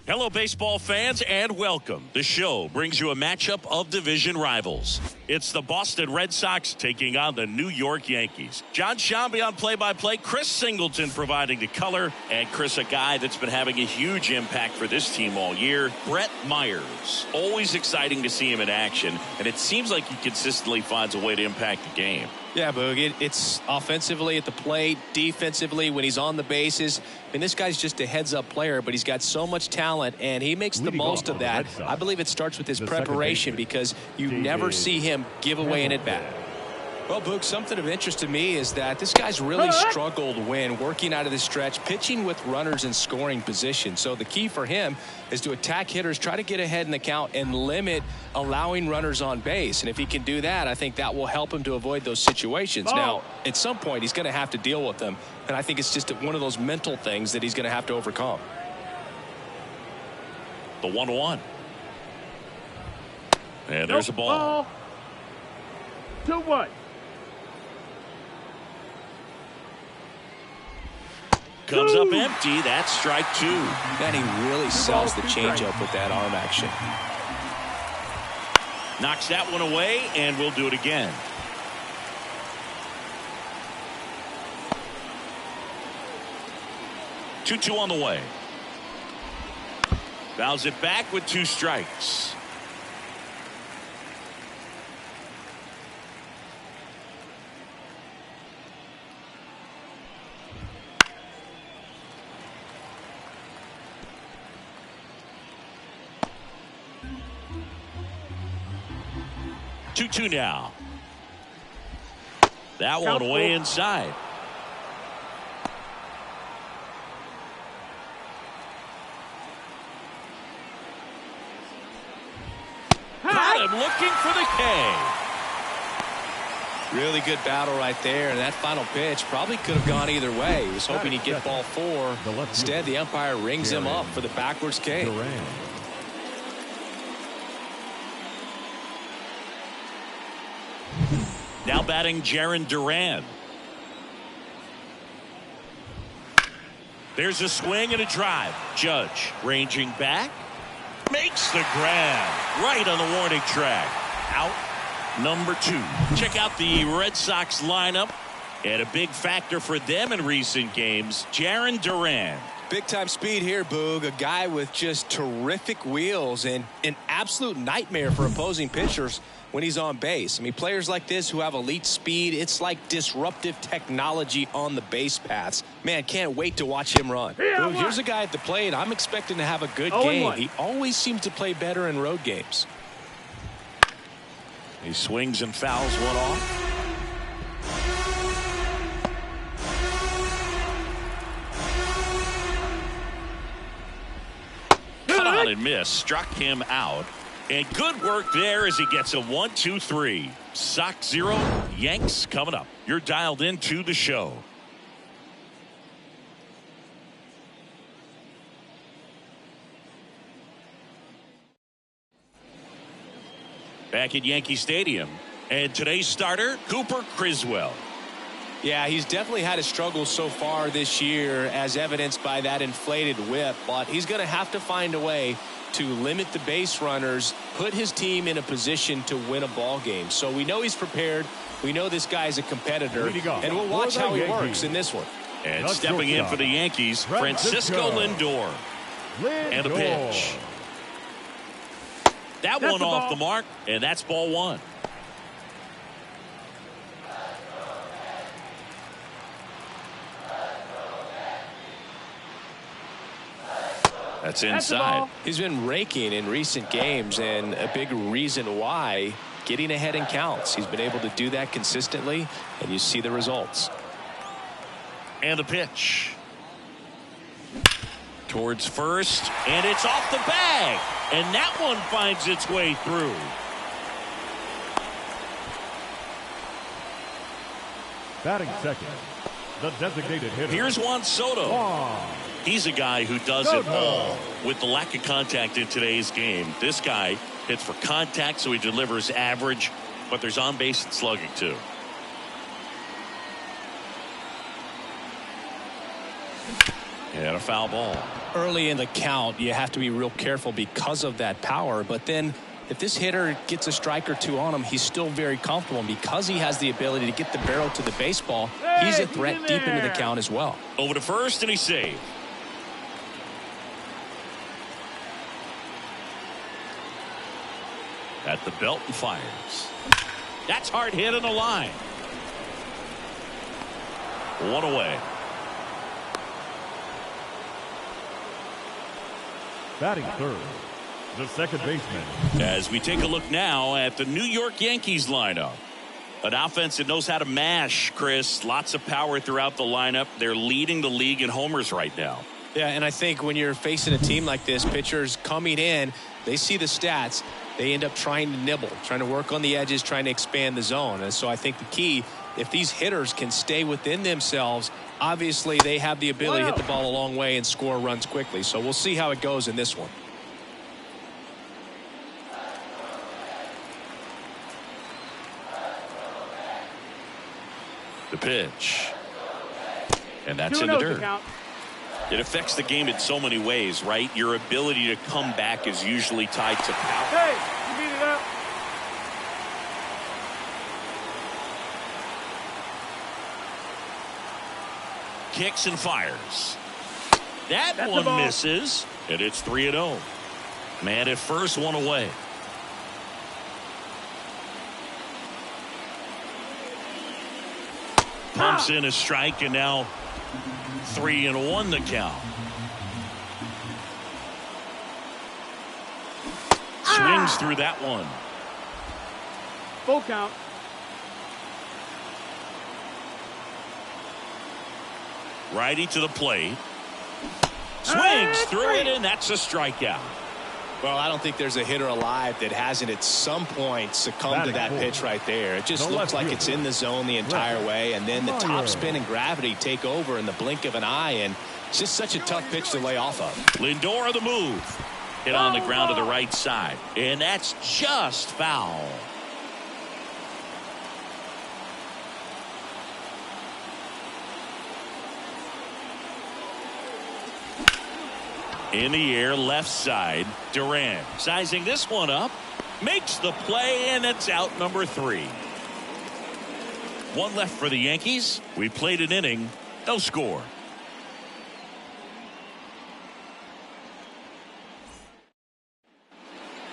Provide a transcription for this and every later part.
Hello, baseball fans, and welcome. The show brings you a matchup of division rivals. It's the Boston Red Sox taking on the New York Yankees. John Shambi on play-by-play, Chris Singleton providing the color, and Chris, a guy that's been having a huge impact for this team all year, Brett Myers. Always exciting to see him in action, and it seems like he consistently finds a way to impact the game. Yeah, Boog, it's offensively at the plate, defensively when he's on the bases. I mean, this guy's just a heads-up player, but he's got so much talent, and he makes the most of that. I believe it starts with his preparation because you never see him give away an at-bat. Well, Boog, something of interest to me is that this guy's really struggled when working out of the stretch, pitching with runners in scoring position. So the key for him is to attack hitters, try to get ahead in the count, and limit allowing runners on base. And if he can do that, I think that will help him to avoid those situations. Now, at some point, he's going to have to deal with them. And I think it's just one of those mental things that he's going to have to overcome. The 1-1. And there's a ball. 2-1. Comes up empty. That's strike two. And he really sells the changeup with that arm action. Knocks that one away, and we'll do it again. Two on the way. Fouls it back with two strikes. Two now. That one away inside. Got him looking for the K. Really good battle right there, and that final pitch probably could have gone either way. He was hoping he'd get ball four. Instead, the umpire rings him up for the backwards K. Now batting G39. There's a swing and a drive. Judge ranging back. Makes the grab right on the warning track. Out number two. Check out the Red Sox lineup. And a big factor for them in recent games, G39. Big time speed here, Boog. A guy with just terrific wheels and an absolute nightmare for opposing pitchers when he's on base. I mean, players like this who have elite speed, it's like disruptive technology on the base paths. Man, can't wait to watch him run. Boog, here's a guy at the plate. I'm expecting to have a good game. He always seems to play better in road games. He swings and fouls one off. Cut on and miss. Struck him out. And good work there as he gets a 1-2-3. Sox 0, Yanks coming up. You're dialed into the show. Back at Yankee Stadium. And today's starter, Cooper Criswell. Yeah, he's definitely had his struggles so far this year, as evidenced by that inflated whip. But he's going to have to find a way to limit the base runners, put his team in a position to win a ball game. So we know he's prepared. We know this guy's a competitor, and we'll watch how he works in this one. And stepping in for the Yankees, Francisco Lindor. And a pitch. That one off the mark, and that's ball one. That's inside. He's been raking in recent games, and a big reason why, getting ahead in counts. He's been able to do that consistently, and you see the results. And a pitch. Towards first, and it's off the bag. And that one finds its way through. Batting second, the designated hitter. Here's Juan Soto. He's a guy who does it all. With the lack of contact in today's game, this guy hits for contact, so he delivers average, but there's on base and slugging too. And a foul ball. Early in the count, you have to be real careful because of that power. But then if this hitter gets a strike or two on him, he's still very comfortable. And because he has the ability to get the barrel to the baseball, he's a threat deep into the count as well. Over to first, and he's saved. At the belt and fires. That's hard hit on the line. One away. Batting third, the second baseman. As we take a look now at the New York Yankees lineup. An offense that knows how to mash, Chris. Lots of power throughout the lineup. They're leading the league in homers right now. Yeah, and I think when you're facing a team like this, pitchers coming in, they see the stats. They end up trying to nibble, trying to work on the edges, trying to expand the zone. And so I think the key, if these hitters can stay within themselves, obviously they have the ability to hit the ball a long way and score runs quickly. So we'll see how it goes in this one. The pitch. And that's in the dirt. It affects the game in so many ways, right? Your ability to come back is usually tied to power. Hey, you beat it up. Kicks and fires. That's one misses, and it's 3-0. Man at first, one away. Pumps in a strike, and now 3-1 the count. Swings through that one. Full count. Righty to the plate. Swings through it, and that's a strikeout. Well, I don't think there's a hitter alive that hasn't at some point succumbed to that pitch right there. It just looks like it's in the zone the entire way, and then the top spin and gravity take over in the blink of an eye, and it's just such a tough pitch to lay off of. Lindor the move. Hit on the ground to the right side, and that's just foul. In the air, left side, Duran sizing this one up, makes the play, and it's out number 3. One left for the Yankees. We played an inning, no score.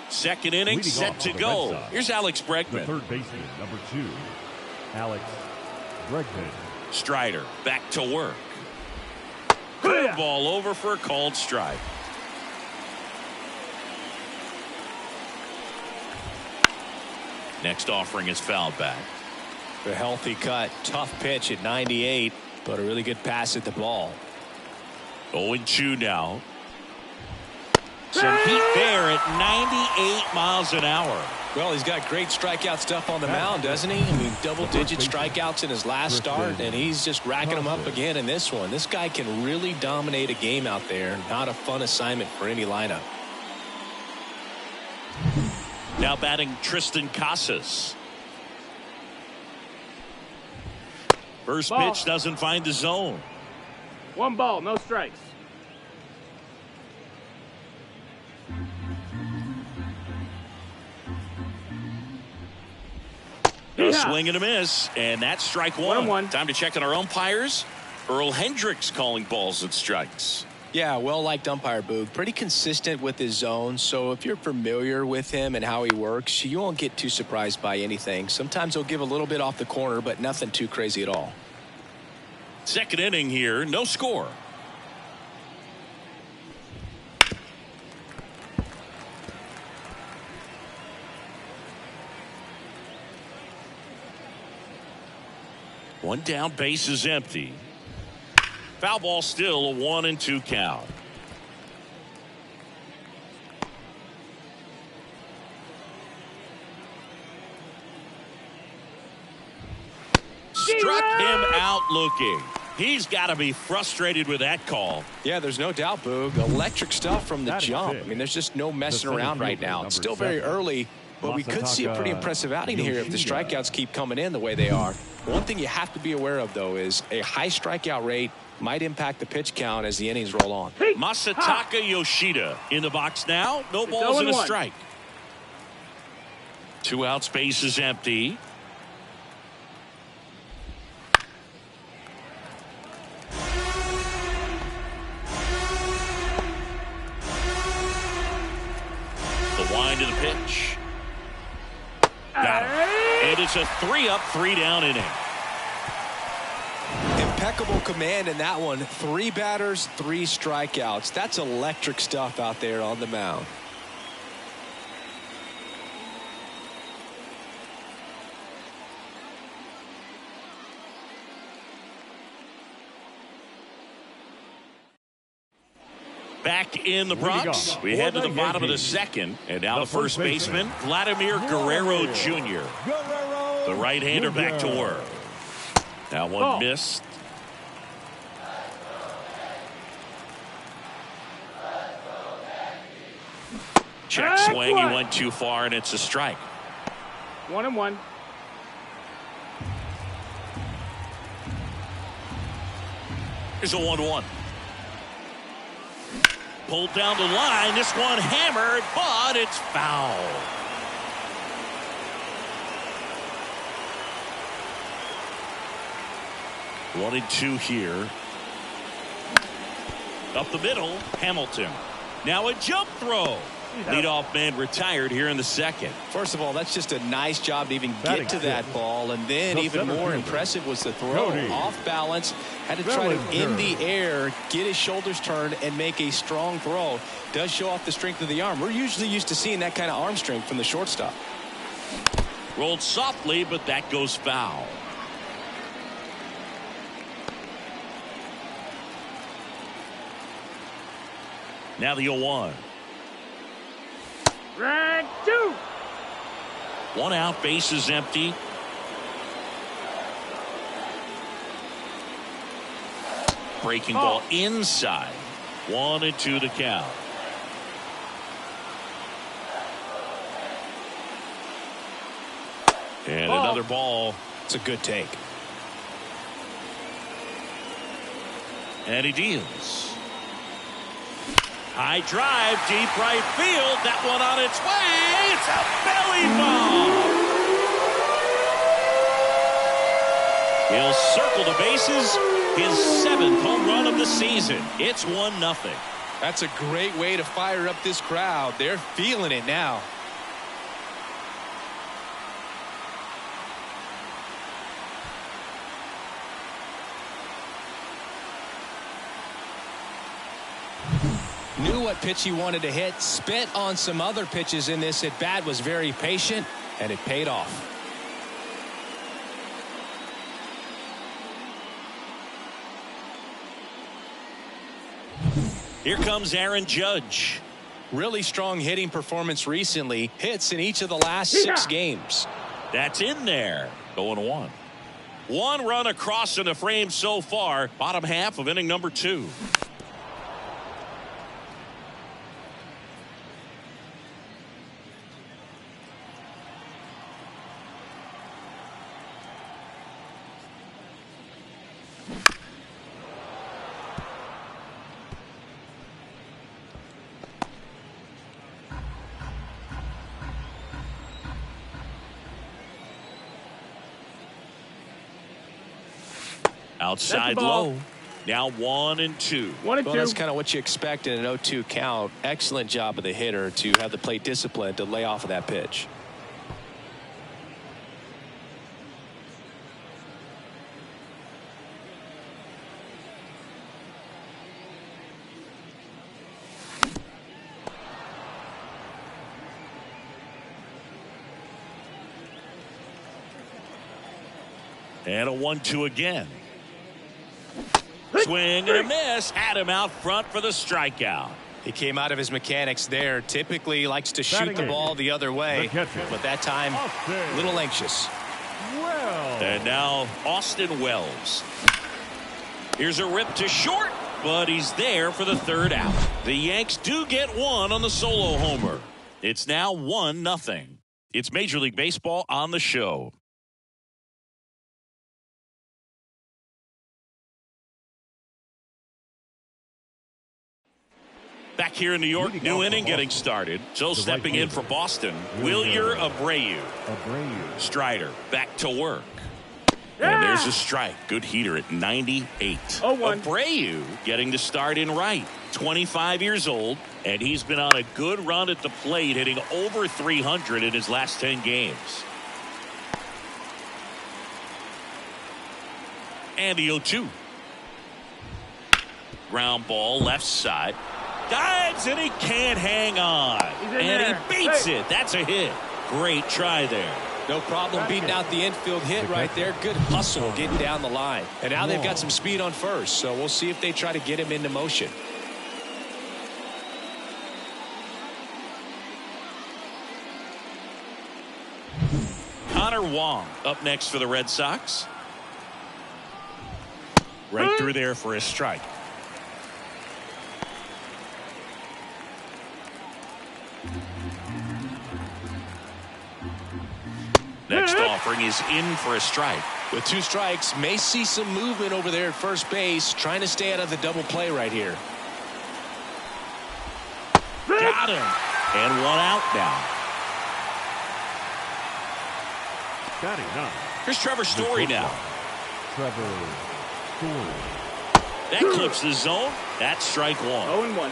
Second inning set to go. Here's Alex Bregman. The third baseman, number 2, Alex Bregman. Strider back to work. Curveball over for a called strike. Next offering is fouled back. A healthy cut, tough pitch at 98, but a really good pass at the ball. 0-2 now. Some heat there at 98 miles an hour. Well, he's got great strikeout stuff on the mound, doesn't he? I mean, double-digit strikeouts in his last start, and he's just racking them up again in this one. This guy can really dominate a game out there. Not a fun assignment for any lineup. Now batting Tristan Casas. First pitch doesn't find the zone. 1 ball, no strikes. A swing and a miss, and that's strike 1. Time to check on our umpires. Earl Hendricks calling balls and strikes. Yeah, well-liked umpire, Boog. Pretty consistent with his zone, so if you're familiar with him and how he works, you won't get too surprised by anything. Sometimes he'll give a little bit off the corner, but nothing too crazy at all. Second inning here, no score. One down, base is empty. Foul ball, still a 1-2 count. Struck him out looking. He's got to be frustrated with that call. Yeah, there's no doubt, Boog. Electric stuff from the jump. I mean, there's just no messing around right now. It's still very early, But we could see a pretty impressive outing here if the strikeouts keep coming in the way they are. One thing you have to be aware of, though, is a high strikeout rate might impact the pitch count as the innings roll on. Masataka Yoshida in the box now. No balls and a strike. 2 outs, base is empty. The wind of the pitch. Got him. And it's a 3-up, 3-down inning. Impeccable command in that one. 3 batters, 3 strikeouts. That's electric stuff out there on the mound. Back in the Bronx, we head to the bottom of the second, and now the first baseman, Vladimir Guerrero Jr. The right-hander back to work. Now one missed. Check swing, he went too far, and it's a strike. 1-1. Here's a 1-1. Pulled down the line. This one hammered, but it's foul. One and two here. Up the middle, Hamilton. Now a jump throw. Leadoff man retired here in the second. First of all, that's just a nice job to even get to that ball. And then even more impressive was the throw. Off balance. Had to try to, in the air, get his shoulders turned and make a strong throw. Does show off the strength of the arm. We're usually used to seeing that kind of arm strength from the shortstop. Rolled softly, but that goes foul. Now the 0-1. Drag 2. 1 out, base is empty. Breaking ball inside. 1-2 the count. And another ball. It's a good take. And he deals. High drive, deep right field. That one on its way. It's a belly ball. He'll circle the bases. His 7th home run of the season. It's 1-0. That's a great way to fire up this crowd. They're feeling it now. Knew what pitch he wanted to hit, spent on some other pitches in this at bat, was very patient, and it paid off. Here comes Aaron Judge. Really strong hitting performance recently. Hits in each of the last 6 games. That's in there. 0-1. 1 run across in the frame so far. Bottom half of inning number 2. Outside low. Now 1-2. Well, that's kind of what you expect in an 0-2 count. Excellent job of the hitter to have the plate discipline to lay off of that pitch. And a 1-2 again. Swing and a miss. Had him out front for the strikeout. He came out of his mechanics there. Typically likes to shoot the ball the other way, but that time a little anxious. And now Austin Wells. Here's a rip to short, but he's there for the 3rd out. The Yanks do get 1 on the solo homer. It's now 1-0. It's Major League Baseball on the show. Back here in New York, new inning getting started. So stepping in for Boston, Wilyer Abreu. Strider back to work. And there's a strike. Good heater at 98. Abreu getting the start in right. 25 years old, and he's been on a good run at the plate, hitting over 300 in his last 10 games. And the 0-2. Ground ball left side. Dives, and he can't hang on. And he beats it. That's a hit. Great try there. No problem beating out the infield hit right there. Good hustle getting down the line. And now they've got some speed on first, so we'll see if they try to get him into motion. Connor Wong up next for the Red Sox. Right through there for a strike. Next offering is in for a strike. With 2 strikes, may see some movement over there at first base, trying to stay out of the double play right here. Got him. And 1 out now. Here's Trevor Story now. That clips the zone. That's strike 1. 0-1.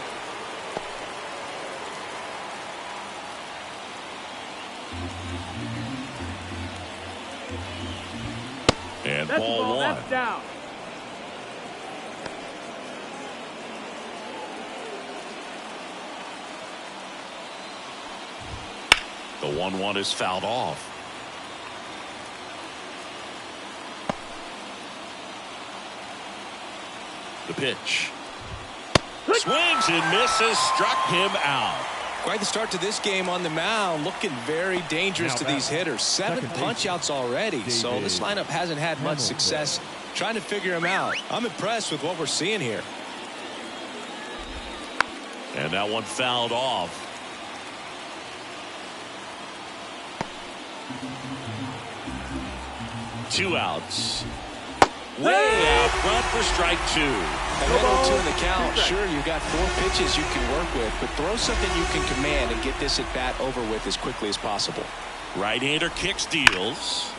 And ball 1. That's down. The 1-1 is fouled off. The pitch. Swings and misses. Struck him out. Quite the start to this game on the mound, looking very dangerous to these hitters. 7 punch-outs already, so this lineup hasn't had much success trying to figure him out. I'm impressed with what we're seeing here. And that one fouled off. Two outs. Way out front for strike 2. At 0-2 in the count, sure, you've got 4 pitches you can work with, but throw something you can command and get this at bat over with as quickly as possible. Right-hander kicks, deals.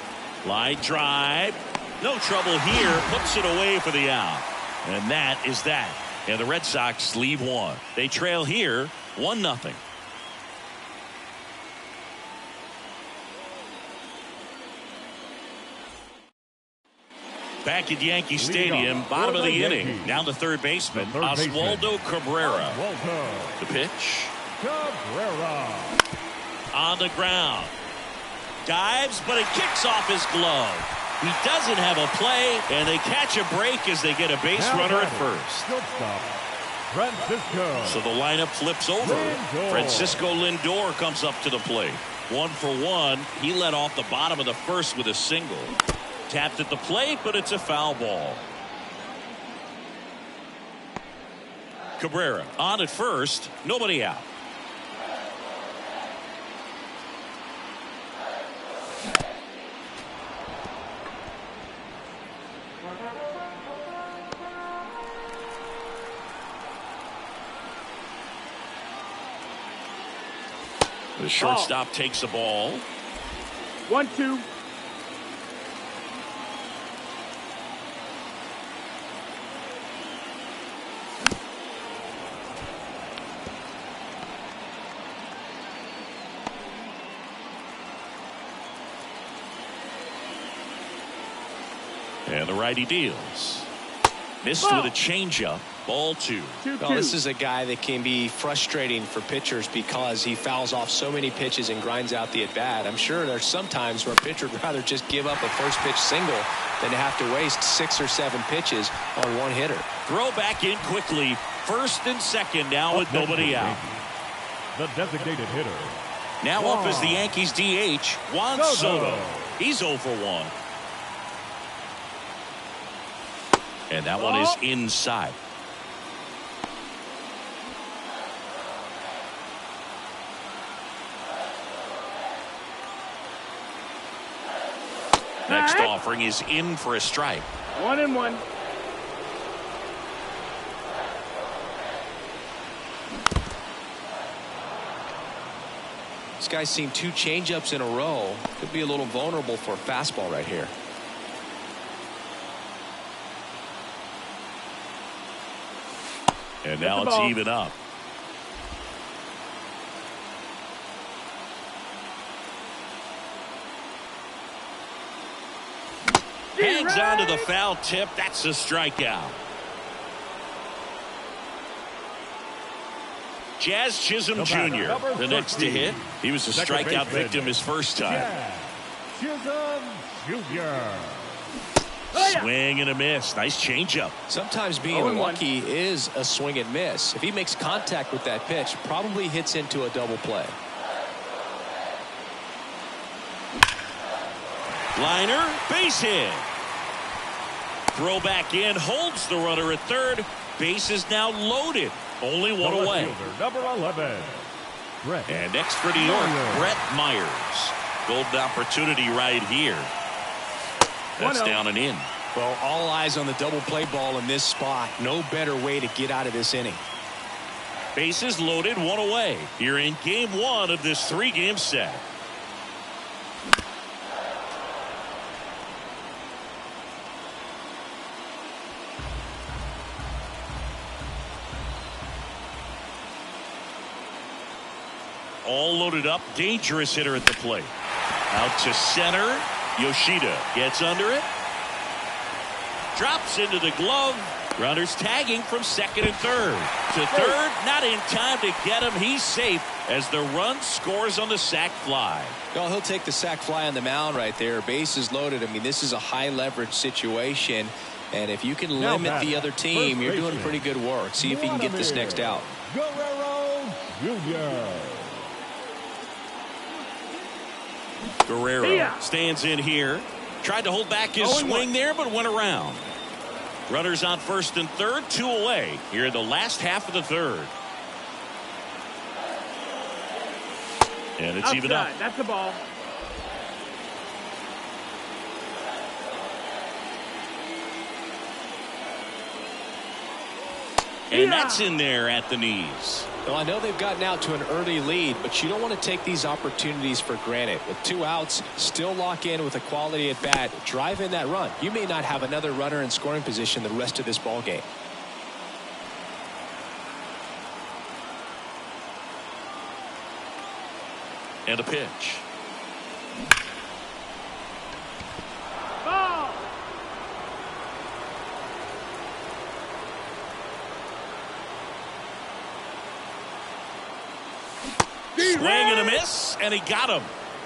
Line drive. No trouble here. Puts it away for the out. And that is that. And the Red Sox leave 1. They trail here 1-0. Back at Yankee Stadium, bottom of the inning. Down to third baseman, Oswaldo Cabrera. The pitch. On the ground. Dives, but it kicks off his glove. He doesn't have a play, and they catch a break as they get a base runner at first. So the lineup flips over. Francisco Lindor comes up to the plate. 1 for 1. He led off the bottom of the first with a single. Tapped at the plate, but it's a foul ball. Cabrera on at first. Nobody out. The shortstop takes the ball. 1-2. And the righty deals. Missed with a changeup. Ball 2. Well, this is a guy that can be frustrating for pitchers because he fouls off so many pitches and grinds out the at-bat. I'm sure there's some times where a pitcher would rather just give up a first pitch single than to have to waste 6 or 7 pitches on one hitter. Throw back in quickly. First and second now with nobody out. The designated hitter. Now up is the Yankees DH, Juan Soto. He's 0 for 1. And that one is inside. Next offering is in for a strike. 1-1. This guy's seen 2 changeups in a row. Could be a little vulnerable for a fastball right here. And now it's even up. Hangs on to the foul tip. That's a strikeout. Jazz Chisholm Jr., the next to hit. He was a strikeout victim his first time. Chisholm Jr. Swing and a miss. Nice changeup. Sometimes being lucky is a swing and miss. If he makes contact with that pitch, probably hits into a double play. Liner, base hit. Throw back in, holds the runner at third. Base is now loaded. Only one away. Number 11. Brett. And next for New York, Brett Myers. Golden opportunity right here. That's down and in. Well, all eyes on the double play ball in this spot. No better way to get out of this inning. Bases loaded, one away. Here in game 1 of this 3-game set. All loaded up. Dangerous hitter at the plate. Out to center. Yoshida gets under it. Drops into the glove. Runners tagging from second and third. To third, not in time to get him. He's safe as the run scores on the sac fly. Well, he'll take the sac fly on the mound right there. Bases loaded. I mean, this is a high leverage situation. And if you can limit the other team, you're doing pretty good work. See if you can get this next out. Guerrero Jr. Guerrero stands in here. Tried to hold back his swing there, but went around. Runners on first and third, 2 away here in the last half of the third. And it's even up. That's the ball. And that's in there at the knees. Well, I know they've gotten out to an early lead, but you don't want to take these opportunities for granted. With 2 outs, still lock in with a quality at bat. Drive in that run. You may not have another runner in scoring position the rest of this ball game. And a pitch. Ball. Swing and a miss, and he got him.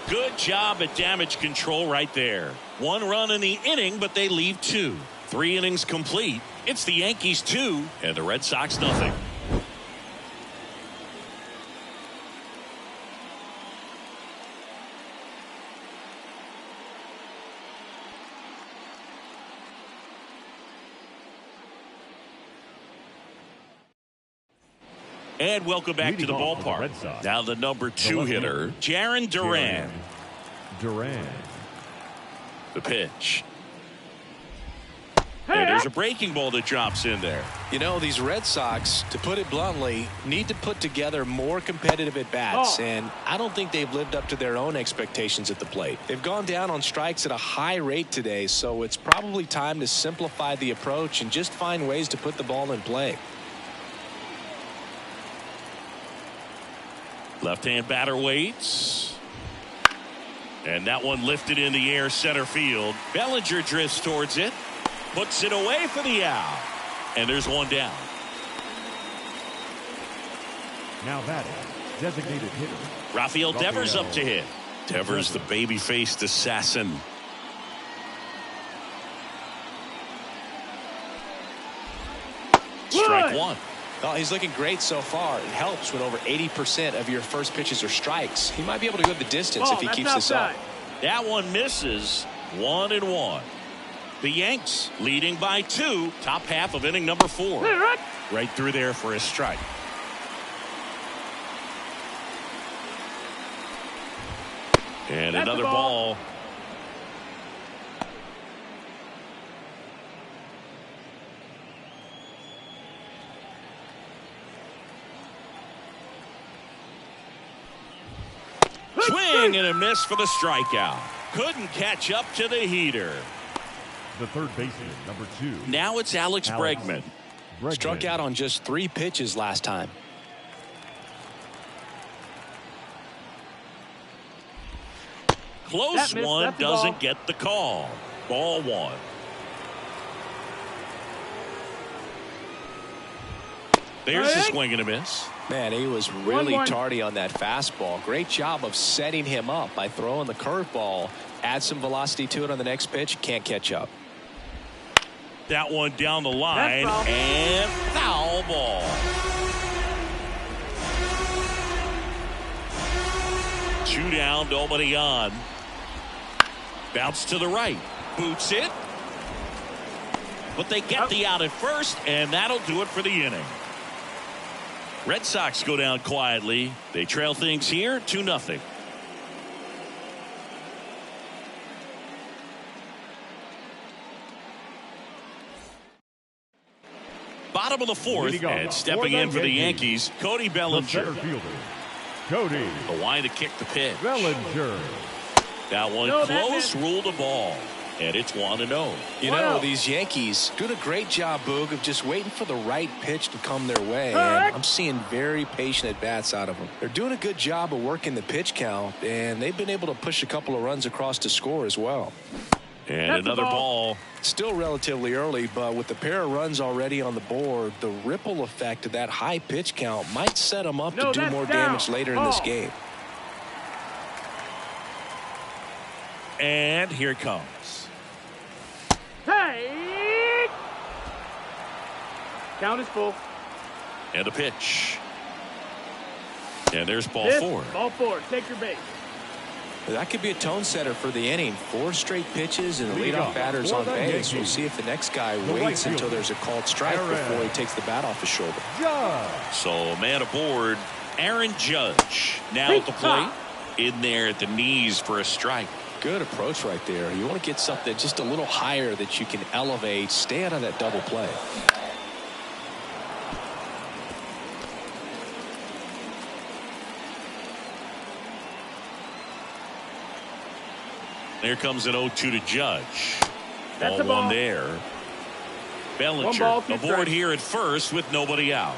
Good job at damage control right there. 1 run in the inning, but they leave 2. 3 innings complete. It's the Yankees 2 and the Red Sox nothing. And welcome back to the ballpark. Now the number 2 hitter, Jarren Duran. The pitch. And there's a breaking ball that drops in there. You know, these Red Sox, to put it bluntly, need to put together more competitive at-bats. And I don't think they've lived up to their own expectations at the plate. They've gone down on strikes at a high rate today, so it's probably time to simplify the approach and just find ways to put the ball in play. Left-hand batter waits. And that one lifted in the air center field. Bellinger drifts towards it. Puts it away for the out. And there's 1 down. Now batting, designated hitter. Rafael Devers up to hit. Devers, the baby-faced assassin. Strike 1. Well, he's looking great so far. It helps when over 80% of your first pitches are strikes. He might be able to go the distance if he keeps this up. That one misses. 1-1. The Yanks leading by 2. Top half of inning number 4. Right through there for a strike. And another ball. Swing and a miss for the strikeout. Couldn't catch up to the heater. The third baseman, number 2. Now it's Alex Bregman. Struck out on just 3 pitches last time. Close one, doesn't get the call. Ball 1. There's a swing and a miss. Man, he was really tardy on that fastball. Great job of setting him up by throwing the curveball. Add some velocity to it on the next pitch. Can't catch up. That one down the line and foul ball. Two down, nobody on. Bounce to the right. Boots it. But they get the out at first, and that'll do it for the inning. Red Sox go down quietly. They trail things here 2-0. Bottom of the 4th, and stepping in for the Yankees, Cody Bellinger. Cody. The line to kick the pitch. Bellinger. That one close, ruled a ball. And it's 1-0. You know, these Yankees doing a great job, Boog, of just waiting for the right pitch to come their way. And I'm seeing very patient at-bats out of them. They're doing a good job of working the pitch count, and they've been able to push a couple of runs across to score as well. And another ball. Still relatively early, but with the pair of runs already on the board, the ripple effect of that high pitch count might set them up to do more damage later in this game. And here it comes. Hey! Count is full. And a pitch. And there's ball 4. Ball 4. Take your base. That could be a tone setter for the inning. 4 straight pitches and leadoff batters on base. We'll see if the next guy waits until there's a called strike before he takes the bat off his shoulder. So man aboard, Aaron Judge now at the plate, in there at the knees for a strike. Good approach right there. You want to get something just a little higher that you can elevate. Stay out of that double play. There comes an 0-2 to Judge. That's Ball 1 there. Bellinger aboard here at first with nobody out.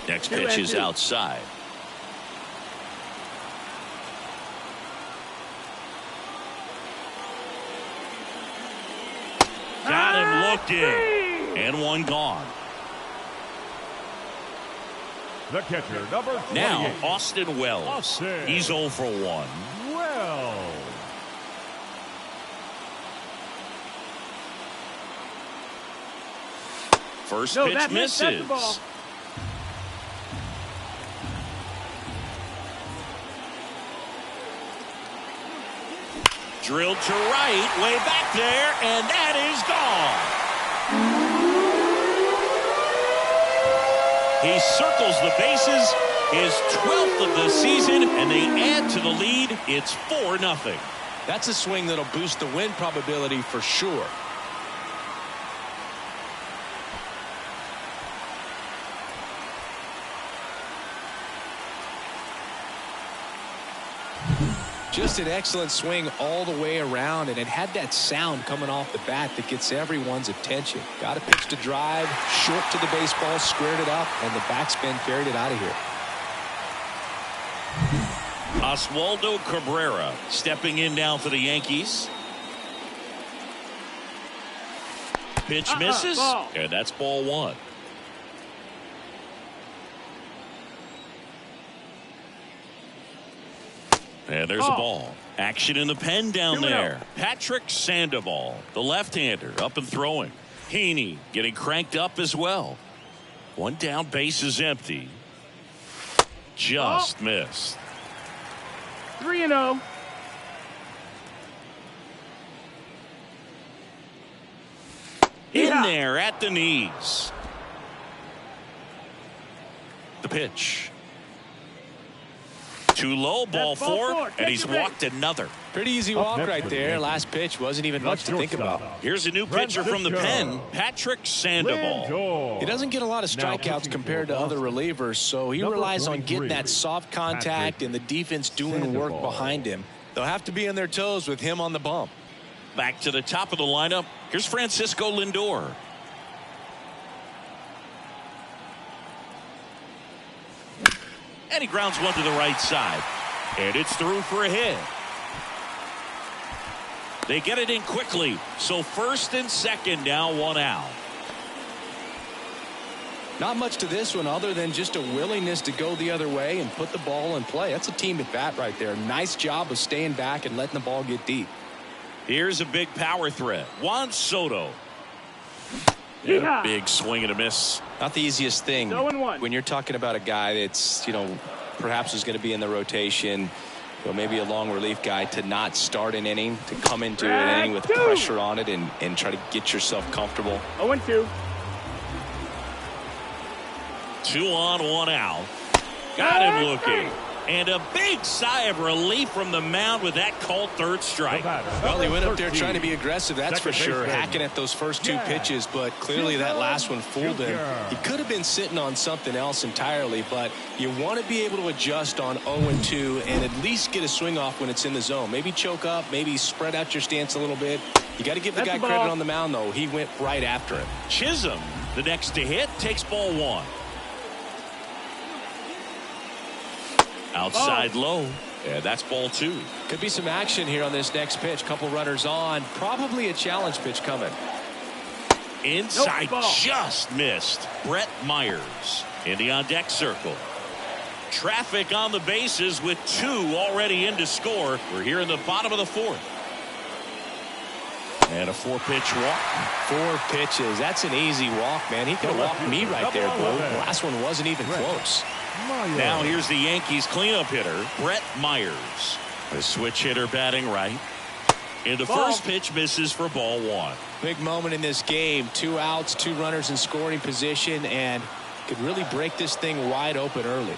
Next pitch is outside. Got him looking. And one gone. The catcher, number 28. Now, Austin Wells. He's 0 for 1. Wells. First pitch misses. Drilled to right, way back there, and that is gone. He circles the bases, his 12th of the season, and they add to the lead. It's 4-0. That's a swing that'll boost the win probability for sure. Just an excellent swing all the way around, and it had that sound coming off the bat that gets everyone's attention. Got a pitch to drive, short to the baseball, squared it up, and the backspin carried it out of here. Oswaldo Cabrera stepping in now for the Yankees. Pitch misses, and that's ball 1. And there's a ball. Action in the pen down there. Patrick Sandoval, the left-hander, up and throwing. Heaney getting cranked up as well. One down, base is empty. Just missed. 3-0. In there at the knees. The pitch. Too low, ball 4, and he's walked another. Pretty easy walk right there. Last pitch wasn't even much to think about. Here's a new pitcher from the pen, Patrick Sandoval. He doesn't get a lot of strikeouts compared to other relievers, so he relies on getting that soft contact and the defense doing work behind him. They'll have to be on their toes with him on the bump. Back to the top of the lineup. Here's Francisco Lindor. And he grounds one to the right side. And it's through for a hit. They get it in quickly. So first and second now, one out. Not much to this one other than just a willingness to go the other way and put the ball in play. That's a team at bat right there. Nice job of staying back and letting the ball get deep. Here's a big power threat. Juan Soto. Yeah. Big swing and a miss. Not the easiest thing 0-1. when you're talking about a guy that's, perhaps is going to be in the rotation, maybe a long relief guy, to not start an inning, to come into an inning with pressure on it and try to get yourself comfortable. 0-2. 2 on, 1 out. Got him looking. And a big sigh of relief from the mound with that called third strike. Well, he went up there trying to be aggressive, that's for sure, hacking at those first two pitches, but clearly that last one fooled him. He could have been sitting on something else entirely, but you want to be able to adjust on 0-2 and at least get a swing off when it's in the zone. Maybe choke up, maybe spread out your stance a little bit. You got to give the guy credit on the mound, though. He went right after him. Chisholm, the next to hit, takes ball 1. Outside low. Yeah, that's ball 2. Could be some action here on this next pitch. Couple runners on. Probably a challenge pitch coming. Inside, just missed. Brett Myers in the on-deck circle. Traffic on the bases with 2 already in to score. We're here in the bottom of the 4th. And a 4-pitch walk. 4 pitches. That's an easy walk, man. He could have walked me right there, Blue. The last one wasn't even close. Now here's the Yankees cleanup hitter, Brett Myers. The switch hitter batting right. And the first pitch misses for ball 1. Big moment in this game. 2 outs, 2 runners in scoring position, and could really break this thing wide open early.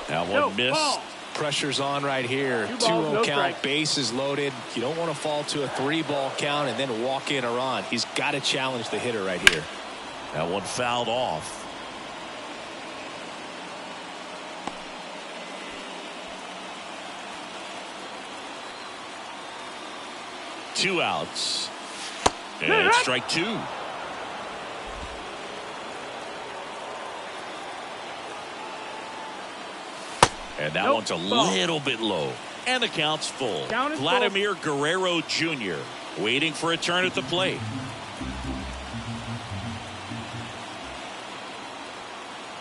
That one missed. Pressure's on right here. 2-0 count, bases loaded. You don't want to fall to a 3-ball count and then walk in or on. He's got to challenge the hitter right here. That one fouled off. Two outs. And strike 2. And that one's a little bit low. And the count's full. Vladimir Guerrero Jr. waiting for a turn at the plate.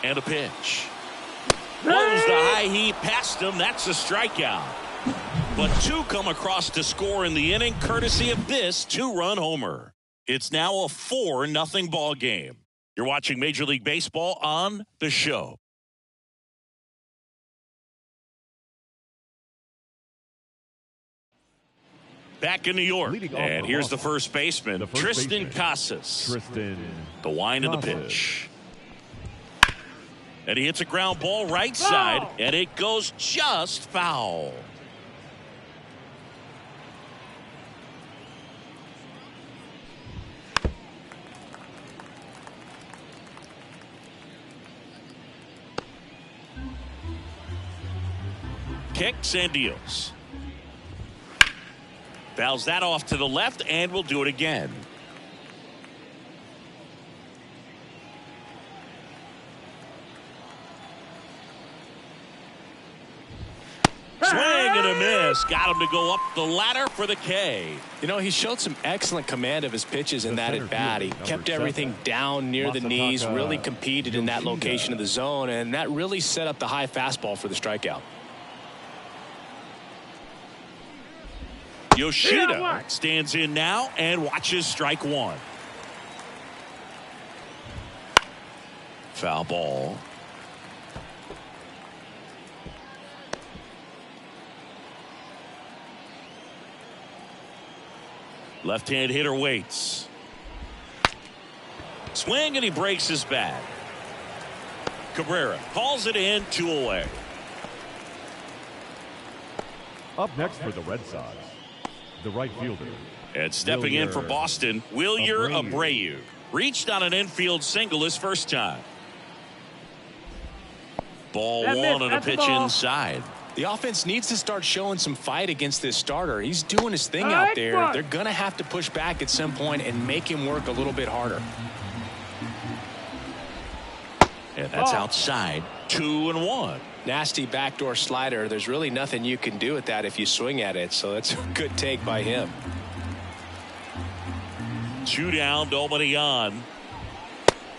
And a pitch. Blows the high heat past him. That's a strikeout. But 2 come across to score in the inning, courtesy of this 2-run homer. It's now a 4-0 ball game. You're watching Major League Baseball on The Show. Back in New York, and here's the first baseman, Tristan Casas. The wind of the pitch. And he hits a ground ball right side, and it goes just foul. Kicks and deals. Fouls that off to the left, and we'll do it again. Swing and a miss. Got him to go up the ladder for the K. He showed some excellent command of his pitches in that at bat. He kept everything down near the knees, really competed in that location of the zone, and that really set up the high fastball for the strikeout. Yoshida stands in now and watches strike 1. Foul ball. Left-hand hitter waits. Swing, and he breaks his bat. Cabrera calls it in, 2 away. Up next for the Red Sox, the right fielder. And stepping in for Boston, Wilyer Abreu. Reached on an infield single his first time. Ball one on a pitch inside. The offense needs to start showing some fight against this starter. He's doing his thing out there. They're going to have to push back at some point and make him work a little bit harder. And that's outside. 2-1. Nasty backdoor slider. There's really nothing you can do with that if you swing at it. So that's a good take by him. 2 down, nobody on.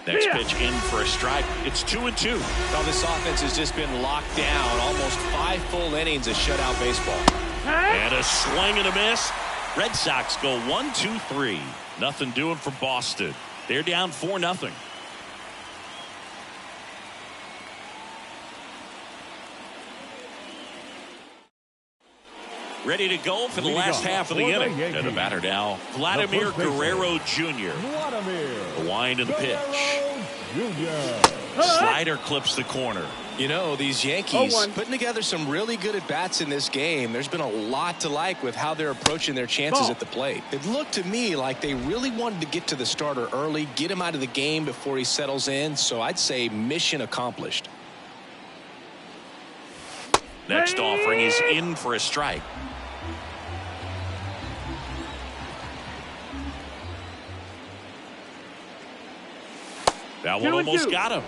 Next pitch in for a strike. It's 2-2. Well, this offense has just been locked down. Almost 5 full innings of shutout baseball. And a swing and a miss. Red Sox go 1-2-3. Nothing doing for Boston. They're down 4-0. Ready to go for the last half of the inning. And the batter now, Vladimir Guerrero Jr. The wind and the pitch. Slider clips the corner. You know, these Yankees putting together some really good at-bats in this game. There's been a lot to like with how they're approaching their chances at the plate. It looked to me like they really wanted to get to the starter early, get him out of the game before he settles in. So I'd say mission accomplished. Next offering is in for a strike. That one almost got him.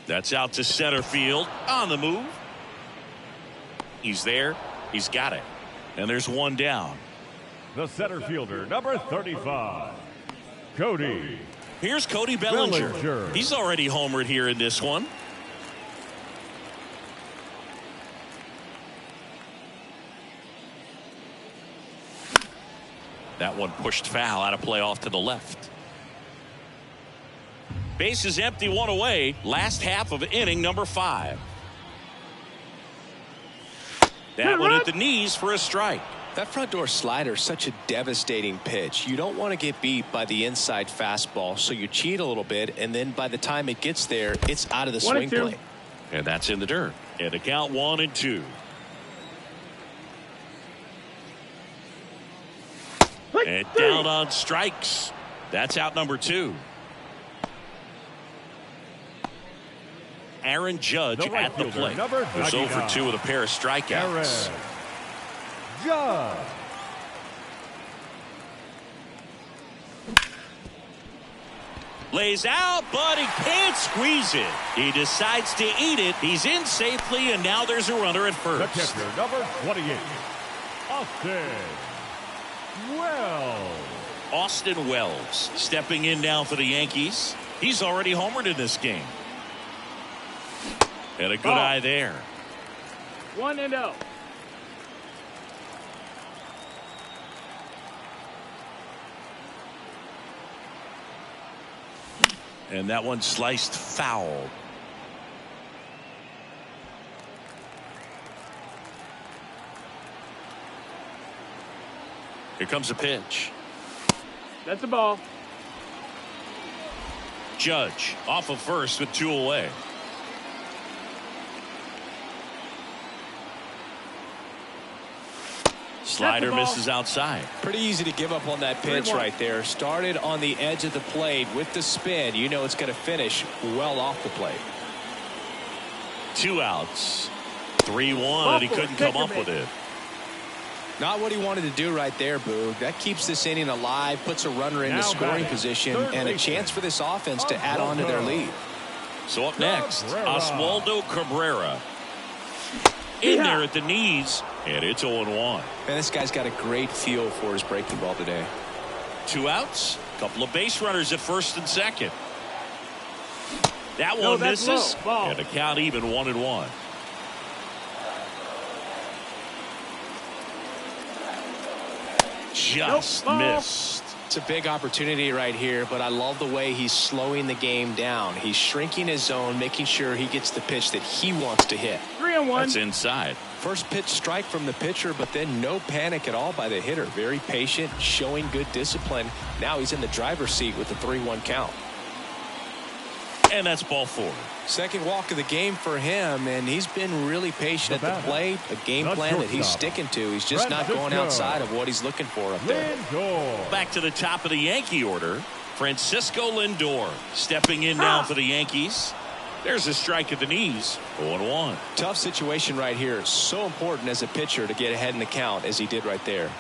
That's out to center field. On the move. He's there. He's got it. And there's one down. The center fielder, number 35, Cody. Here's Cody Bellinger. He's already homered here in this one. That one pushed foul, out of play off to the left. Base is empty, one away. Last half of inning number 5. That one at the knees for a strike. That front door slider is such a devastating pitch. You don't want to get beat by the inside fastball, so you cheat a little bit, and then by the time it gets there, it's out of the swing plane. And that's in the dirt. And the count 1-2. And down on strikes. That's out number 2. Aaron Judge at the plate. Who's 0 for 2 with a pair of strikeouts. Judge. Lays out, but he can't squeeze it. He decides to eat it. He's in safely, and now there's a runner at first. The catcher, number 28, Austin Wells stepping in now for the Yankees. He's already homered in this game. And a good eye there. 1-0. And that one sliced foul. Here comes a pitch. That's a ball. Judge off of first with 2 away. Slider misses outside. Pretty easy to give up on that pitch right there. Started on the edge of the plate with the spin. You know it's going to finish well off the plate. 2 outs. 3-1, and he couldn't come up with it. Not what he wanted to do right there, Boog. That keeps this inning alive, puts a runner into scoring position, and a chance for this offense to add on to their lead. So up next, Oswaldo Cabrera. In there at the knees, and it's 0-1. Man, this guy's got a great feel for his breaking ball today. 2 outs, a couple of base runners at first and second. That one misses, and the count even 1-1. Just missed. It's a big opportunity right here, but I love the way he's slowing the game down. He's shrinking his zone, making sure he gets the pitch that he wants to hit. 3-1. That's inside. First pitch strike from the pitcher, but then no panic at all by the hitter. Very patient, showing good discipline. Now he's in the driver's seat with the 3-1 count. And that's ball 4. Second walk of the game for him, and he's been really patient at the plate. A game plan that he's sticking to. He's just not going outside of what he's looking for up there. Back to the top of the Yankee order. Francisco Lindor stepping in now for the Yankees. There's a strike at the knees. 0-1. Tough situation right here. So important as a pitcher to get ahead in the count as he did right there.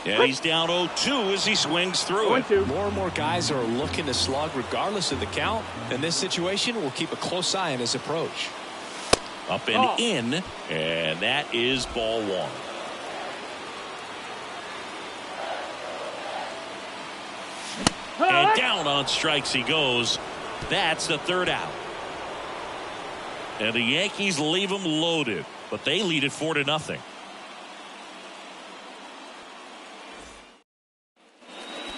And he's down 0-2 as he swings through it. More and more guys are looking to slug regardless of the count. In this situation, we'll keep a close eye on his approach. Up and in, and that is ball 1. And down on strikes he goes. That's the 3rd out. And the Yankees leave them loaded, but they lead it 4-0.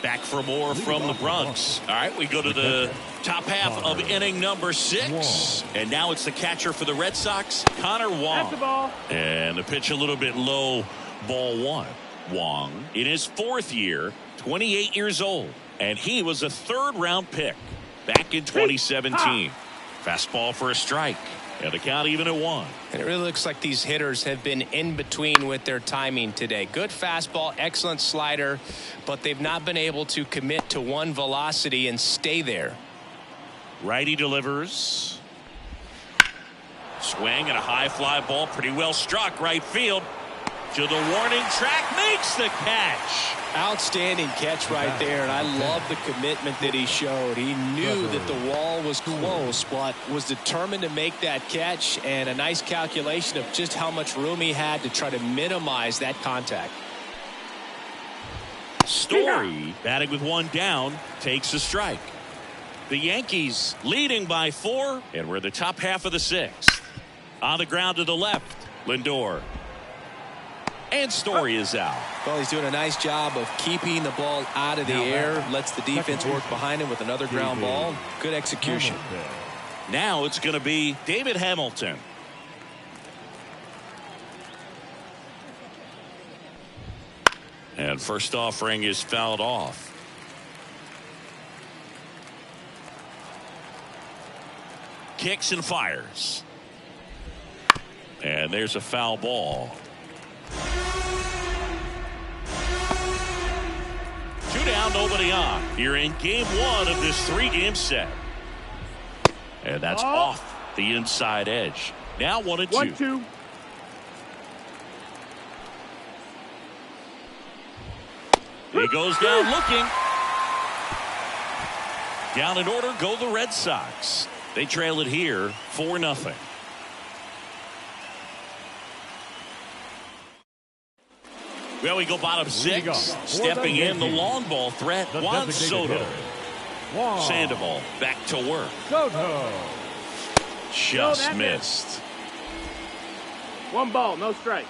Back for more from the Bronx. All right, we go to the top half of inning number 6. And now it's the catcher for the Red Sox, Connor Wong. That's the ball. And the pitch a little bit low, ball 1. Wong, in his 4th year, 28 years old. And he was a 3rd-round pick back in 2017. Fastball for a strike. And the count even at 1. And it really looks like these hitters have been in between with their timing today. Good fastball, excellent slider, but they've not been able to commit to one velocity and stay there. Righty delivers. Swing and a high fly ball, pretty well struck right field. To the warning track, makes the catch. Outstanding catch right there, and I love the commitment that he showed. He knew that the wall was close, but was determined to make that catch, and a nice calculation of just how much room he had to try to minimize that contact. Story, batting with 1 down, takes a strike. The Yankees leading by 4, and we're the top half of the 6th. On the ground to the left, Lindor. And Story is out. Well, he's doing a nice job of keeping the ball out of the air. Lets the defense work behind him with another ground ball. Good execution. Now it's going to be David Hamilton. And first offering is fouled off. Kicks and fires. And there's a foul ball. 2 down, nobody on. Here in game 1 of this 3-game set. And that's off the inside edge. Now 1-2. 1-2. He goes down looking. Down in order go the Red Sox. They trail it here 4-0. Well, we go bottom 6. Stepping in the long ball threat, Juan Soto. Sandoval back to work. Soto. Just missed. 1 ball, no strikes.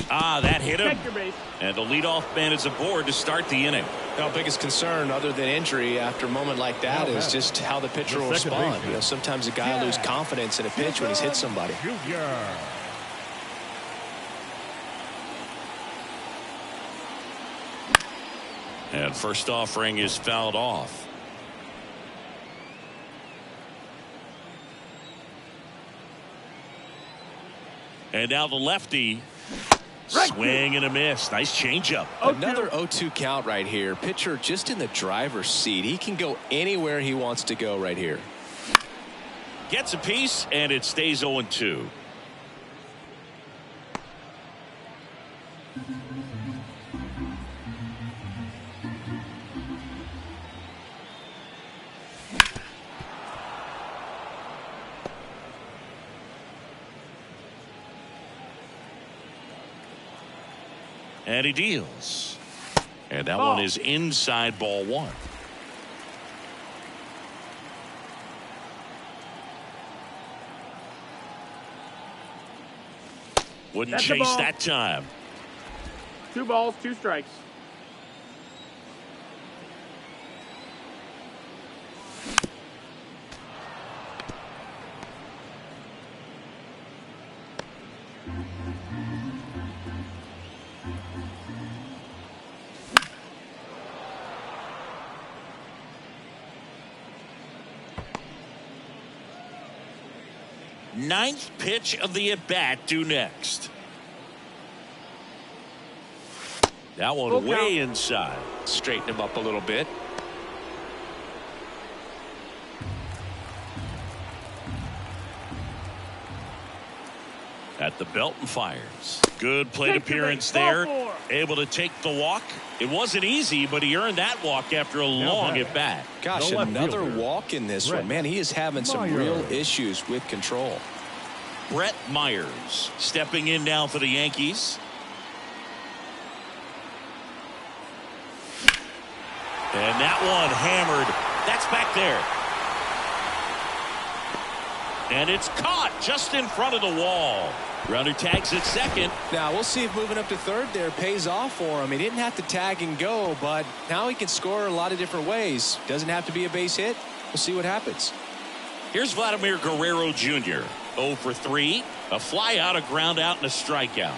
That hit him. Check your base. And the leadoff man is aboard to start the inning. Our biggest concern, other than injury after a moment like that, is just how the pitcher will respond. You know, sometimes a guy loses confidence in a pitch when he's hit somebody. And first offering is fouled off. And now the lefty. Swing and a miss. Nice changeup. Another 0-2 count right here. Pitcher just in the driver's seat. He can go anywhere he wants to go right here. Gets a piece, and it stays 0-2. And he deals. And that one is inside ball 1. Wouldn't chase that time. 2 balls, 2 strikes. Ninth pitch of the at-bat due next. That one way inside. Straighten him up a little bit. At the belt and fires. Good plate appearance there. Able to take the walk. It wasn't easy, but he earned that walk after a long at bat. Gosh, another walk in this one. Man, he is having some real issues with control. Brett Myers stepping in now for the Yankees. And that one hammered. That's back there. And it's caught just in front of the wall. Runner tags at second. Now we'll see if moving up to third there pays off for him. He didn't have to tag and go, but now he can score a lot of different ways. Doesn't have to be a base hit. We'll see what happens. Here's Vladimir Guerrero Jr. 0 for 3. A fly out, a ground out, and a strikeout.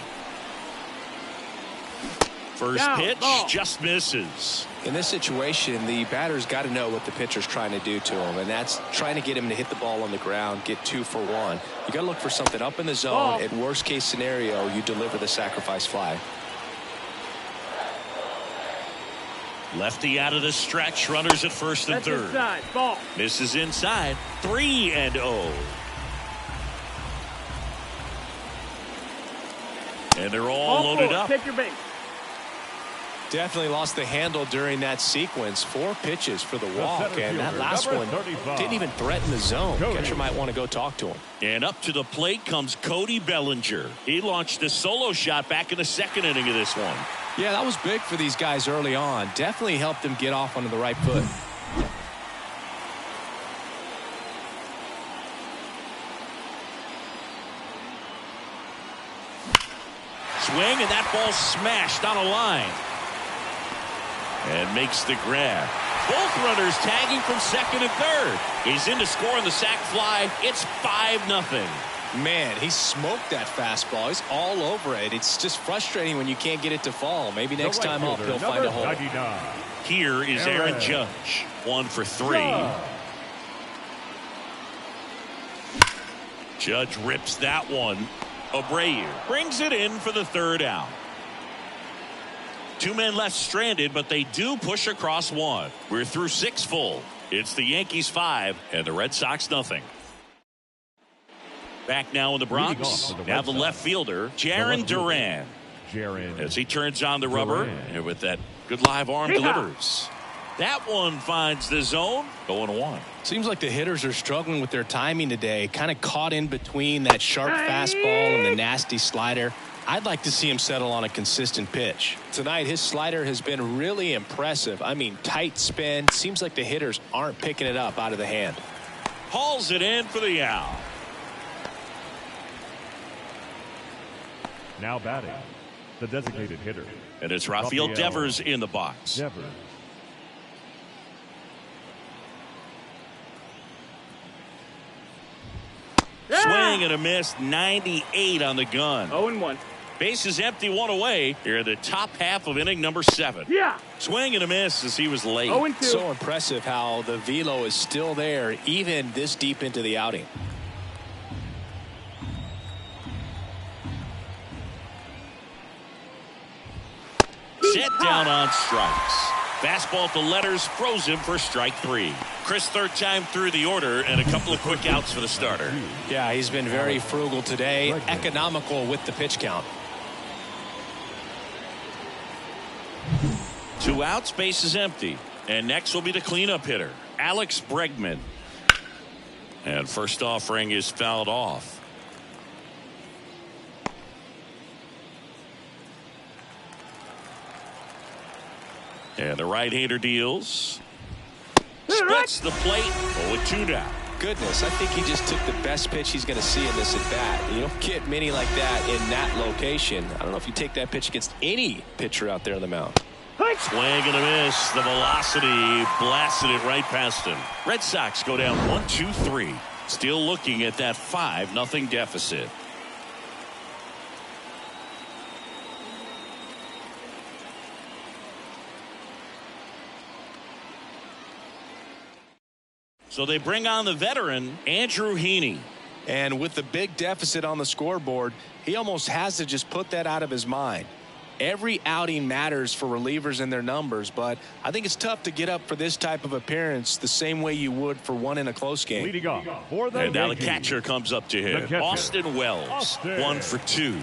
First pitch just misses. In this situation, the batter's got to know what the pitcher's trying to do to him, and that's trying to get him to hit the ball on the ground, get 2 for 1. You got to look for something up in the zone. At worst case scenario, you deliver the sacrifice fly. Lefty out of the stretch. Runners at first and third. Inside. Ball. Misses inside. 3-0. And they're all loaded up. Take your base. Definitely lost the handle during that sequence. 4 pitches for the walk, and that last one didn't even threaten the zone. Catcher might want to go talk to him. And up to the plate comes Cody Bellinger. He launched a solo shot back in the second inning of this one. Yeah, that was big for these guys early on. Definitely helped them get off onto the right foot. Swing, and that ball smashed on a line. And makes the grab. Both runners tagging from second and third. He's in to score on the sac fly. It's 5-0. Man, he smoked that fastball. He's all over it. It's just frustrating when you can't get it to fall. Maybe next time up he'll find a hole. 99. Here is Aaron Judge. 1 for 3. Judge rips that one. Abreu brings it in for the third out. 2 men left stranded, but they do push across 1. We're through 6 full. It's the Yankees 5 and the Red Sox 0. Back now in the Bronx. Now the left fielder, Jaron Duran. As he turns on the rubber and with that good live arm delivers. That one finds the zone. 0-1. Seems like the hitters are struggling with their timing today. Kind of caught in between that sharp fastball and the nasty slider. I'd like to see him settle on a consistent pitch. Tonight, his slider has been really impressive. I mean, tight spin. Seems like the hitters aren't picking it up out of the hand. Hauls it in for the out. Now batting, the designated hitter. And it's Rafael Devers in the box. Devers. Swing and a miss. 98 on the gun. 0-1. Base is empty, 1 away. Here in the top half of inning number 7. Swing and a miss as he was late. 0-2. So impressive how the velo is still there even this deep into the outing. Set down on strikes. Fastball to letters froze him for strike 3. Chris, third time through the order and a couple of quick outs for the starter. Yeah, he's been very frugal today. Economical with the pitch count. 2 outs, base is empty. And next will be the cleanup hitter, Alex Bregman. And first offering is fouled off. And the right-hander deals. Splits the plate. 0-2 now. Goodness, I think he just took the best pitch he's going to see in this at-bat. You don't get many like that in that location. I don't know if you take that pitch against any pitcher out there on the mound. Swing and a miss. The velocity blasted it right past him. Red Sox go down 1-2-3. Still looking at that 5-0 deficit. So they bring on the veteran, Andrew Heaney. And with the big deficit on the scoreboard, he almost has to just put that out of his mind. Every outing matters for relievers and their numbers, but I think it's tough to get up for this type of appearance the same way you would for one in a close game. Leading off for the And now the Yankees, catcher comes up to him. Austin Wells, Austin 1 for 2.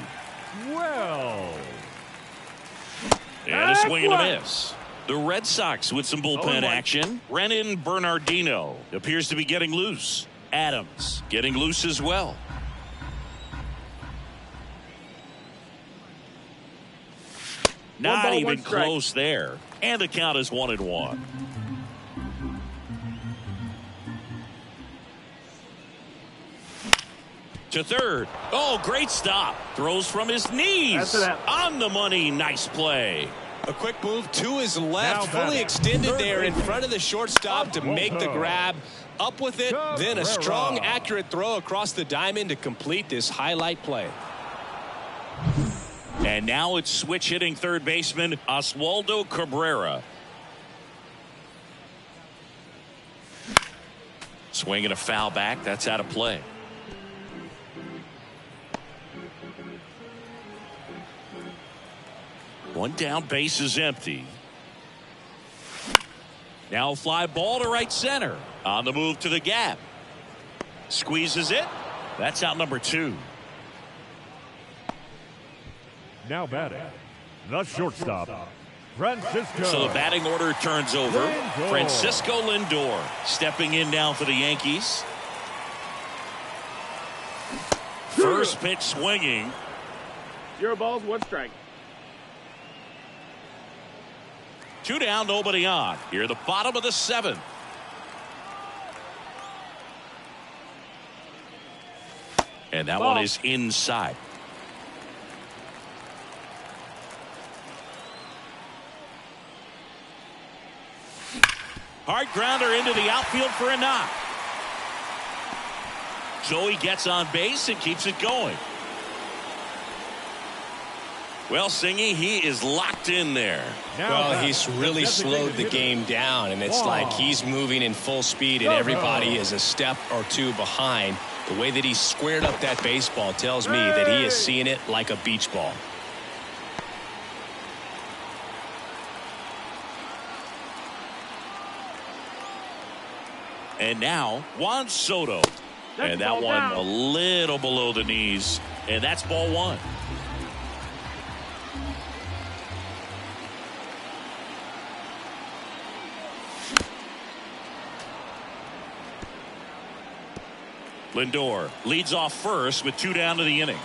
Wells. And a swing and a miss. The Red Sox with some bullpen action. Renan Bernardino appears to be getting loose. Adams getting loose as well. Not even close there. And the count is 1-1. To third. Oh, great stop. Throws from his knees. On the money. Nice play. A quick move to his left, fully extended there in front of the shortstop to make the grab. Up with it, then a strong, accurate throw across the diamond to complete this highlight play. And now it's switch hitting third baseman Oswaldo Cabrera. Swinging a foul back. That's out of play. One down, base is empty. Now fly ball to right center. On the move to the gap. Squeezes it. That's out number 2. Now batting, the shortstop, Francisco. So the batting order turns over. Lindor. Francisco Lindor stepping in now for the Yankees. First pitch swinging. 0 balls, 1 strike. 2 down, nobody on. Here the bottom of the 7th. And that one is inside. Hard grounder into the outfield for a knock. Joey gets on base and keeps it going. Well, Singy, he is locked in there. Well, he's really slowed the game down, and it's like he's moving in full speed, and everybody is a step or 2 behind. The way that he squared up that baseball tells me that he is seeing it like a beach ball. And now Juan Soto. And that one a little below the knees. And that's ball 1. Lindor leads off first with 2 down to the inning.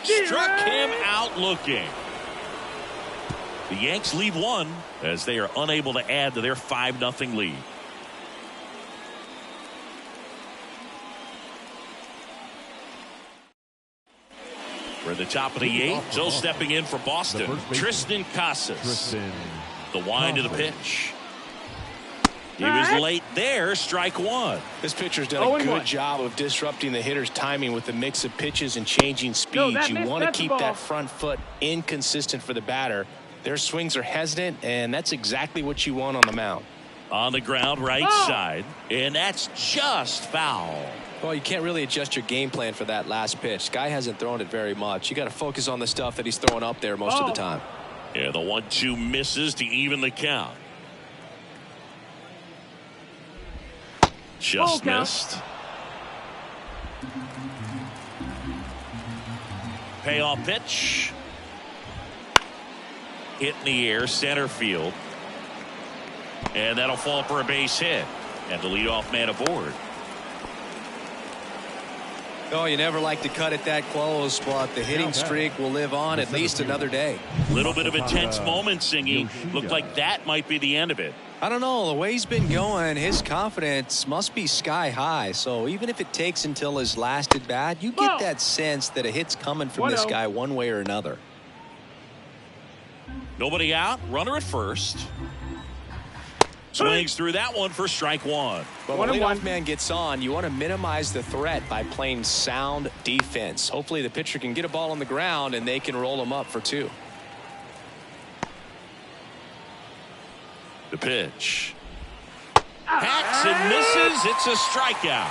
Struck him out looking. The Yanks leave 1 as they are unable to add to their 5-0 lead. We're at the top of the 8th. Still stepping in for Boston. Tristan Casas. The wind of the pitch. He was late there. Strike 1. This pitcher's done a good job of disrupting the hitter's timing with the mix of pitches and changing speeds. You want to keep that front foot inconsistent for the batter. Their swings are hesitant, and that's exactly what you want on the mound. On the ground, right side, and that's just foul. Well, you can't really adjust your game plan for that last pitch. Guy hasn't thrown it very much. You got to focus on the stuff that he's throwing up there most of the time. Yeah, the 1-2 misses to even the count. Just missed. Payoff pitch. Hit in the air, center field. And that'll fall for a base hit. And the leadoff man aboard. Oh, you never like to cut it that close, but the hitting streak will live on at least another day. Little bit of a tense moment, Singy. Looked like that might be the end of it. I don't know. The way he's been going, his confidence must be sky high. So even if it takes until his last at bat, you get that sense that a hit's coming from this guy one way or another. Nobody out. Runner at first. Swings through that one for strike one. But when the leadoff man gets on, you want to minimize the threat by playing sound defense. Hopefully the pitcher can get a ball on the ground and they can roll him up for 2. The pitch. Hacks and misses. It's a strikeout.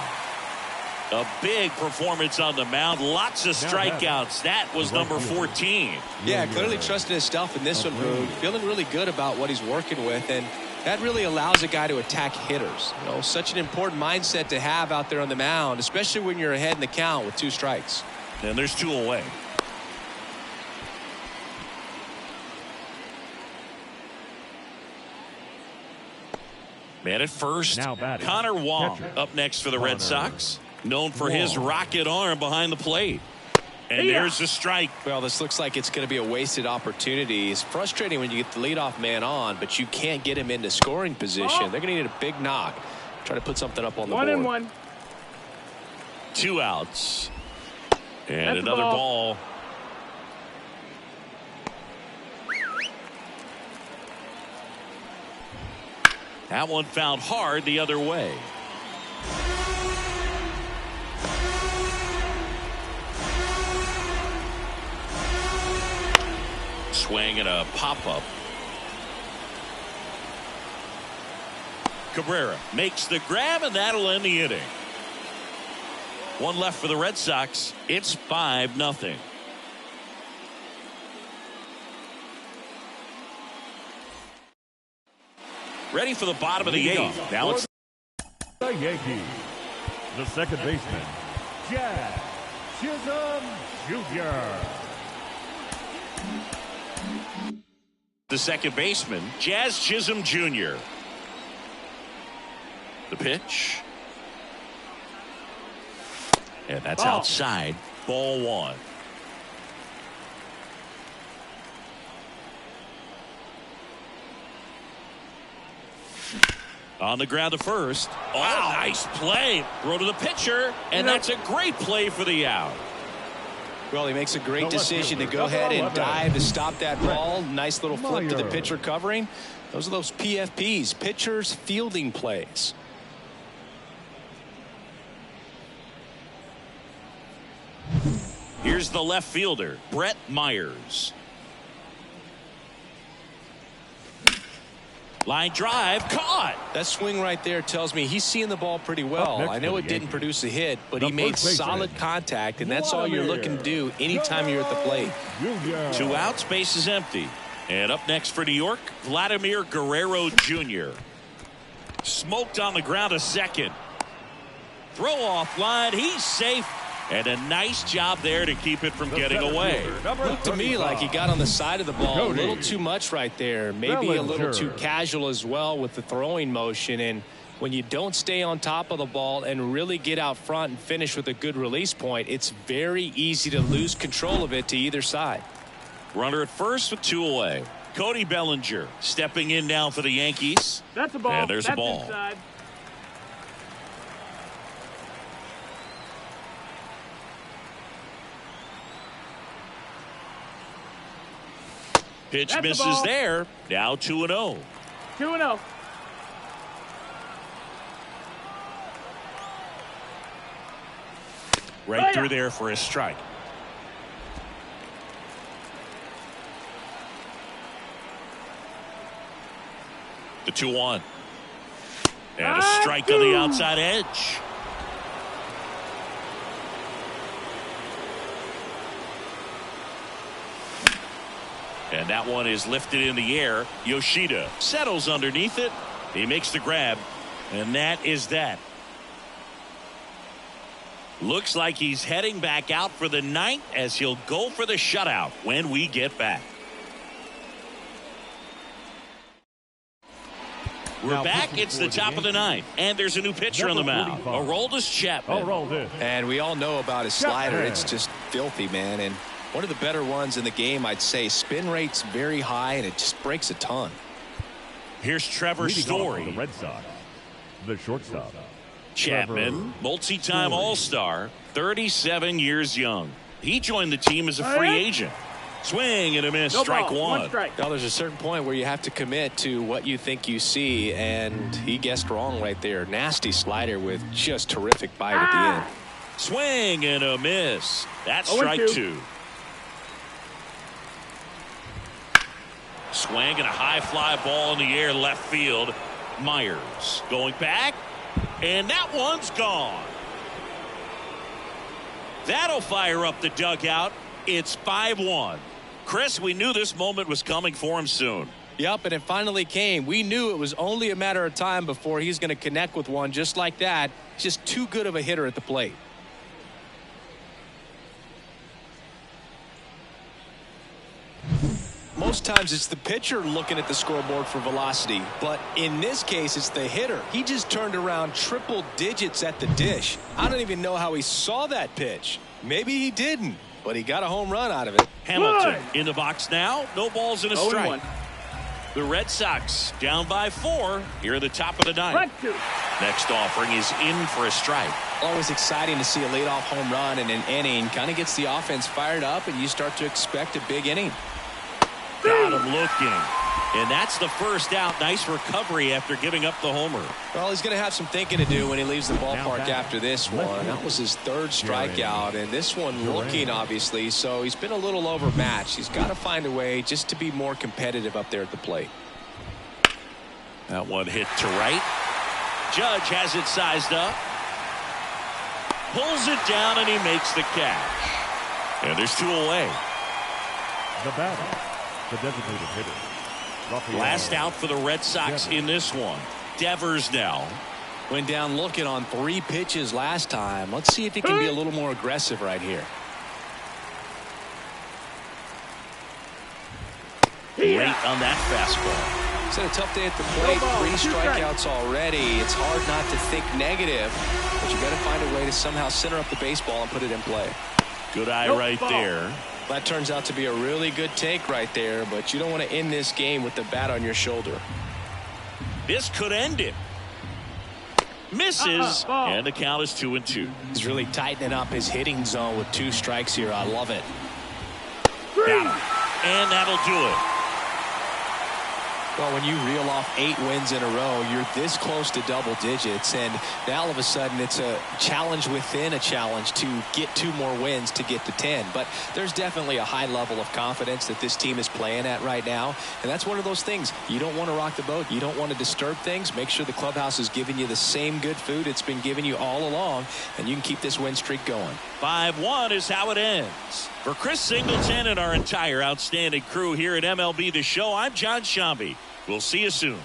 A big performance on the mound. Lots of strikeouts. That was number 14. Yeah, clearly trusting his stuff in this one, Boog. Feeling really good about what he's working with, and that really allows a guy to attack hitters. You know, such an important mindset to have out there on the mound, especially when you're ahead in the count with 2 strikes. And there's 2 away. Man at first, Connor Wong up next for the Red Sox. Known for his rocket arm behind the plate. And there's a strike. Well, this looks like it's going to be a wasted opportunity. It's frustrating when you get the leadoff man on, but you can't get him into scoring position. They're going to need a big knock. Try to put something up on the board. 1-1. 2 outs. And another ball. That one found hard the other way. Swing and a pop-up. Cabrera makes the grab, and that'll end the inning. 1 left for the Red Sox. It's 5-0. Ready for the bottom of the 8th. Now it's the Yankees. The second baseman, Jazz Chisholm Jr. The second baseman, Jazz Chisholm Jr. The pitch. And that's outside. Ball 1. On the ground to first. Oh, nice play. Throw to the pitcher, and that's a great play for the out. Well, he makes a great decision to go ahead and dive to stop that ball. Nice little flip to the pitcher covering. Those are those PFPs, pitchers fielding plays. Here's the left fielder, Brett Myers. Line drive, caught. That swing right there tells me he's seeing the ball pretty well. I know it didn't produce a hit, but he made solid contact, and that's all you're looking to do anytime you're at the plate. 2 outs, base is empty. And up next for New York, Vladimir Guerrero Jr. Smoked on the ground a second. Throw off line, he's safe. And a nice job there to keep it from getting away. Looked to me like he got on the side of the ball a little too much right there. Maybe a little too casual as well with the throwing motion. And when you don't stay on top of the ball and really get out front and finish with a good release point, it's very easy to lose control of it to either side. Runner at first with 2 away. Cody Bellinger stepping in now for the Yankees. That's a ball. And there's a ball. Inside. Pitch misses there. Now 2-0. 2-0. Right through there for a strike. The 2-1. And a strike on the outside edge. And that one is lifted in the air. Yoshida settles underneath it. He makes the grab. And that is that. Looks like he's heading back out for the 9th as he'll go for the shutout when we get back. We're back. It's the top of the 9th. And there's a new pitcher on the mound. Aroldis Chapman. And we all know about his slider. It's just filthy, man. And one of the better ones in the game, I'd say. Spin rate's very high, and it just breaks a ton. Here's Trevor Story. The Red Sox, the shortstop. Chapman, multi-time All-Star, 37 years young. He joined the team as a free agent. Swing and a miss. No Strike ball. one. Strike. Now, there's a certain point where you have to commit to what you think you see, and he guessed wrong right there. Nasty slider with just terrific bite at the end. Swing and a miss. That's strike 2. Swing and a high fly ball in the air left field. Myers going back, and that one's gone. That'll fire up the dugout. It's 5-1. Chris, we knew this moment was coming for him soon. Yep, and it finally came. We knew it was only a matter of time before he's going to connect with one just like that. He's just too good of a hitter at the plate. Most times it's the pitcher looking at the scoreboard for velocity, but in this case it's the hitter. He just turned around triple digits at the dish. I don't even know how he saw that pitch. Maybe he didn't, but he got a home run out of it. Hamilton in the box now. No balls and a strike. The Red Sox down by 4 here at the top of the 9th. Next offering is in for a strike. Always exciting to see a leadoff home run in an inning. Kind of gets the offense fired up, and you start to expect a big inning. Got him looking. And that's the first out. Nice recovery after giving up the homer. Well, he's going to have some thinking to do when he leaves the ballpark after this one. That was his 3rd strikeout, and this one looking, obviously, so he's been a little overmatched. He's got to find a way just to be more competitive up there at the plate. That one hit to right. Judge has it sized up. Pulls it down, and he makes the catch. And there's 2 away. The batter, the designated hitter. Last out for the Red Sox in this one. Devers now. Went down looking on 3 pitches last time. Let's see if he can be a little more aggressive right here. Late on that fastball. It's been a tough day at the plate. 3 strikeouts already. It's hard not to think negative, but you got to find a way to somehow center up the baseball and put it in play. Good eye right there. That turns out to be a really good take right there, but you don't want to end this game with the bat on your shoulder. This could end it. Misses, and the count is 2-2. He's really tightening up his hitting zone with 2 strikes here. I love it. Got him. And that'll do it. Well, when you reel off 8 wins in a row, you're this close to double digits, and now all of a sudden it's a challenge within a challenge to get 2 more wins to get to 10. But there's definitely a high level of confidence that this team is playing at right now, and that's one of those things. You don't want to rock the boat. You don't want to disturb things. Make sure the clubhouse is giving you the same good food it's been giving you all along, and you can keep this win streak going. 5-1 is how it ends. For Chris Singleton and our entire outstanding crew here at MLB The Show, I'm John Shambi. We'll see you soon.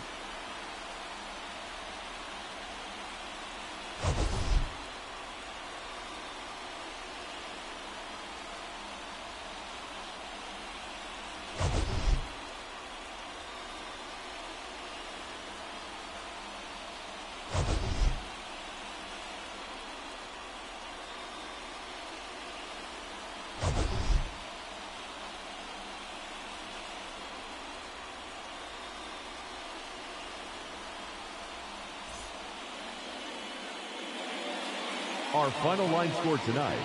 Our final line score tonight,